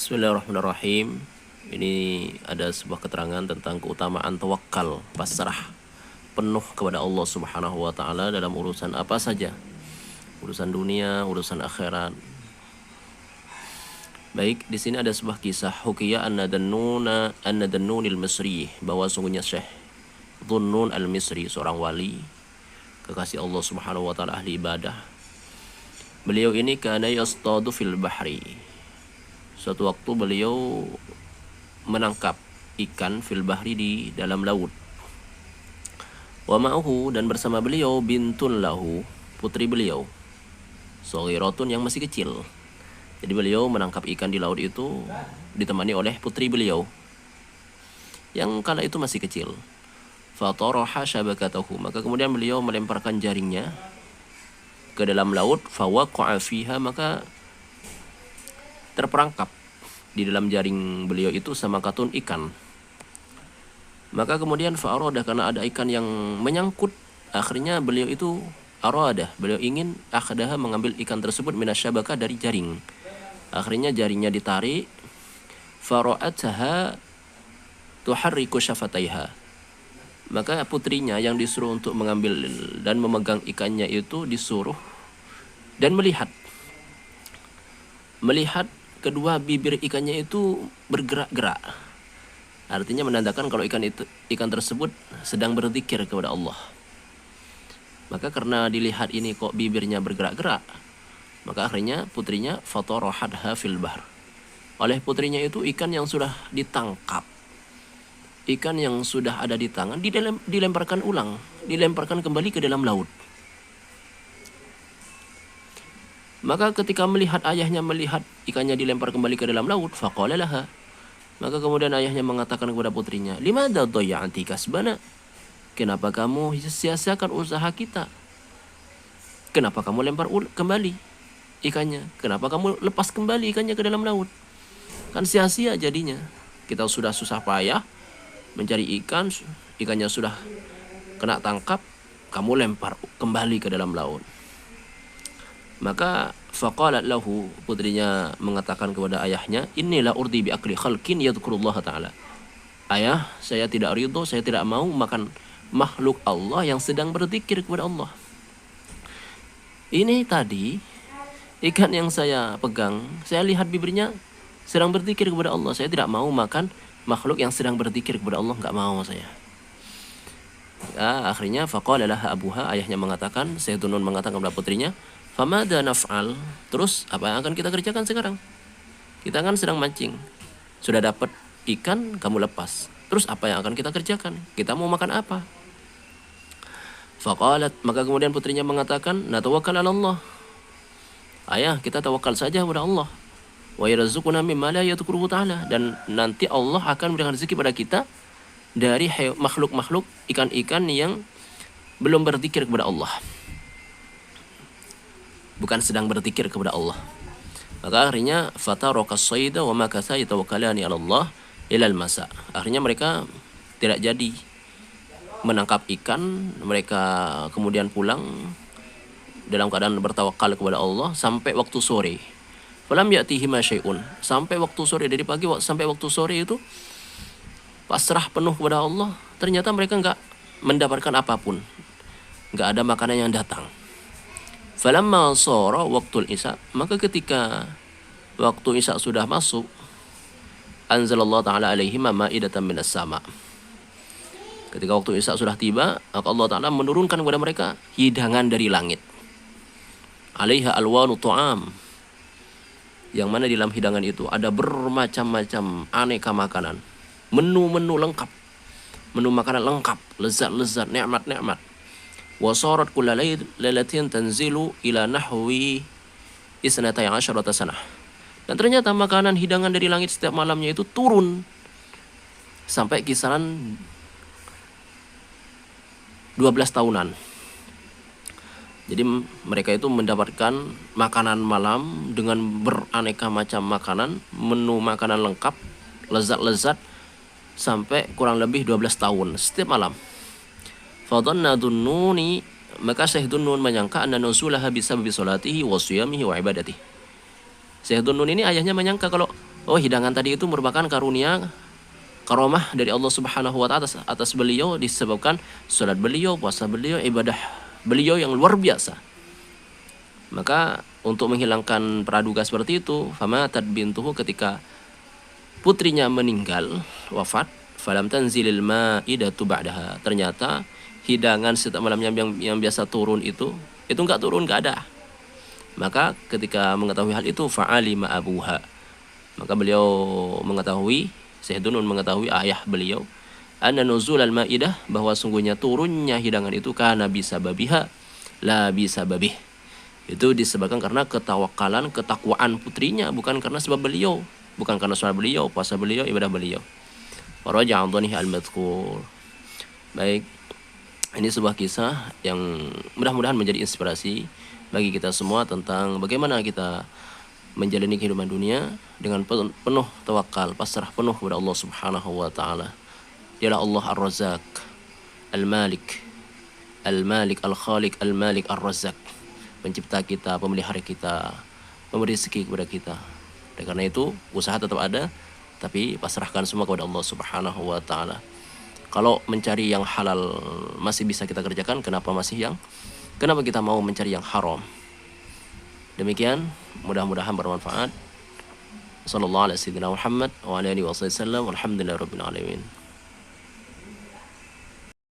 Bismillahirrahmanirrahim. Ini ada sebuah keterangan tentang keutamaan tawakal, pasrah penuh kepada Allah Subhanahu wa taala dalam urusan apa saja. Urusan dunia, urusan akhirat. Baik, di sini ada sebuah kisah Hukiyah an-Nadannunil Misri, bahwa sungguhnya Syekh Dhunnun al-Misri, seorang wali kekasih Allah Subhanahu wa taala, ahli ibadah. Beliau ini kana yastadu fil bahri. Suatu waktu beliau menangkap ikan fil bahri, di dalam laut. Wa ma'uhu, dan bersama beliau bintun lahu, putri beliau, saghiratun, yang masih kecil. Jadi beliau menangkap ikan di laut itu ditemani oleh putri beliau yang kala itu masih kecil. Fataraha syabakatahu, maka kemudian beliau melemparkan jaringnya ke dalam laut. Fawaqa'a fiha, maka terperangkap di dalam jaring beliau itu samakatun, ikan. Maka kemudian fa'arada, karena ada ikan yang menyangkut, akhirnya beliau itu beliau ingin akhdaha, mengambil ikan tersebut, minasyabaka, dari jaring. Akhirnya jaringnya ditarik. Fara'ataha tuharriku syafataiha, maka putrinya yang disuruh untuk mengambil dan memegang ikannya itu disuruh dan melihat kedua bibir ikannya itu bergerak-gerak. Artinya menandakan kalau ikan tersebut sedang berzikir kepada Allah. Maka karena dilihat ini kok bibirnya bergerak-gerak, maka akhirnya putrinya fatarahatha fil bahr. Oleh putrinya itu ikan yang sudah ditangkap, ikan yang sudah ada di tangan, dilemparkan dilemparkan kembali ke dalam laut. Maka ketika ayahnya melihat ikannya dilempar kembali ke dalam laut, faqala laha, maka kemudian ayahnya mengatakan kepada putrinya, limadha dhayya'ti kasbana, kenapa kamu sia-siakan usaha kita? Kenapa kamu lempar kembali ikannya? Kenapa kamu lepas kembali ikannya ke dalam laut? Kan sia-sia jadinya. Kita sudah susah payah mencari ikan, ikannya sudah kena tangkap, kamu lempar kembali ke dalam laut. Maka faqalat lahu, putrinya mengatakan kepada ayahnya, inilah urdi bi akli khalqin yadhkurullah ta'ala. Ayah, saya tidak ridho, saya tidak mau makan makhluk Allah yang sedang berzikir kepada Allah. Ini tadi ikan yang saya pegang, saya lihat bibirnya sedang berzikir kepada Allah. Saya tidak mau makan makhluk yang sedang berzikir kepada Allah, enggak mau saya. Akhirnya faqala laha abuha, ayahnya mengatakan, Sayyidun mengatakan kepada putrinya, famada naf'al, terus apa yang akan kita kerjakan sekarang? Kita kan sedang mancing, sudah dapat ikan, kamu lepas, terus apa yang akan kita kerjakan? Kita mau makan apa? Faqalat, maka kemudian putrinya mengatakan, natawakkal 'ala Allah. Ayah, kita tawakal saja kepada Allah. Wa yarzuquna mimma la yadhkuruhu ta'ala, dan nanti Allah akan memberikan rezeki pada kita dari makhluk-makhluk, ikan-ikan yang belum berzikir kepada Allah, bukan sedang berzikir kepada Allah. Maka akhirnya fataraka as-sayda wa makatha yatawakkalani 'ala Allah ila al-masa. Akhirnya mereka tidak jadi menangkap ikan, mereka kemudian pulang dalam keadaan bertawakal kepada Allah sampai waktu sore. Falam ya'tihima syai'un, sampai waktu sore, dari pagi sampai waktu sore itu pasrah penuh kepada Allah. Ternyata mereka enggak mendapatkan apapun, enggak ada makanan yang datang. Falamma shara waqtul isya, maka ketika waktu isya sudah masuk, anzalallahu ta'ala alaihim ma'idatan minas sama. Ketika waktu isya sudah tiba, maka Allah Ta'ala menurunkan kepada mereka hidangan dari langit. Alaiha alwanu tu'am, yang mana di dalam hidangan itu ada bermacam-macam aneka makanan, menu-menu lengkap, menu makanan lengkap, lezat-lezat, nikmat-nikmat. Wasarat kulla lailatin tanzilu ila nahwi 12 sanah. Dan ternyata makanan hidangan dari langit setiap malamnya itu turun sampai kisaran 12 tahunan. Jadi mereka itu mendapatkan makanan malam dengan beraneka macam makanan, menu makanan lengkap, lezat-lezat, sampai kurang lebih 12 tahun setiap malam. Fadhanna Dhunnuni, maka Syekh Dhunnun menyangka anna nuzulaha bisababi salatihi wa siyamihi wa ibadatihi, Syekh Dhunnun ini ayahnya menyangka kalau hidangan tadi itu merupakan karunia karomah dari Allah Subhanahu wa taala atas beliau disebabkan salat beliau, puasa beliau, ibadah beliau yang luar biasa. Maka untuk menghilangkan praduga seperti itu, famatat bintuhu, ketika putrinya meninggal, wafat, falam tanzilil maidatu ba'daha. Ternyata hidangan setiap malamnya yang biasa turun itu enggak turun, enggak ada. Maka ketika mengetahui hal itu, fa'alima abuha. Maka beliau mengetahui, Syekh Dhunnun mengetahui ayah beliau, anna nuzul al-maidah, bahwa sungguhnya turunnya hidangan itu kana bisababiha la bisababih. Itu disebabkan karena ketawakalan, ketakwaan putrinya, bukan karena sebab beliau, bukan karena sholat beliau, puasa beliau, ibadah beliau. Waraja'a dhanih al-madhkur. Baik, ini sebuah kisah yang mudah-mudahan menjadi inspirasi bagi kita semua tentang bagaimana kita menjalani kehidupan dunia dengan penuh tawakal, pasrah penuh kepada Allah Subhanahu wa taala. Dialah Allah Ar-Razzaq, Al-Malik, Al-Malik Al-Khaliq, Al-Malik Ar-Razzaq, pencipta kita, pemelihara kita, memberi rezeki kepada kita. Dan karena itu usaha tetap ada, tapi pasrahkan semua kepada Allah Subhanahu wa taala. Kalau mencari yang halal masih bisa kita kerjakan, kenapa kita mau mencari yang haram? Demikian, mudah-mudahan bermanfaat. Sallallahu alaihi wasallam, walhamdulillahirabbil alamin.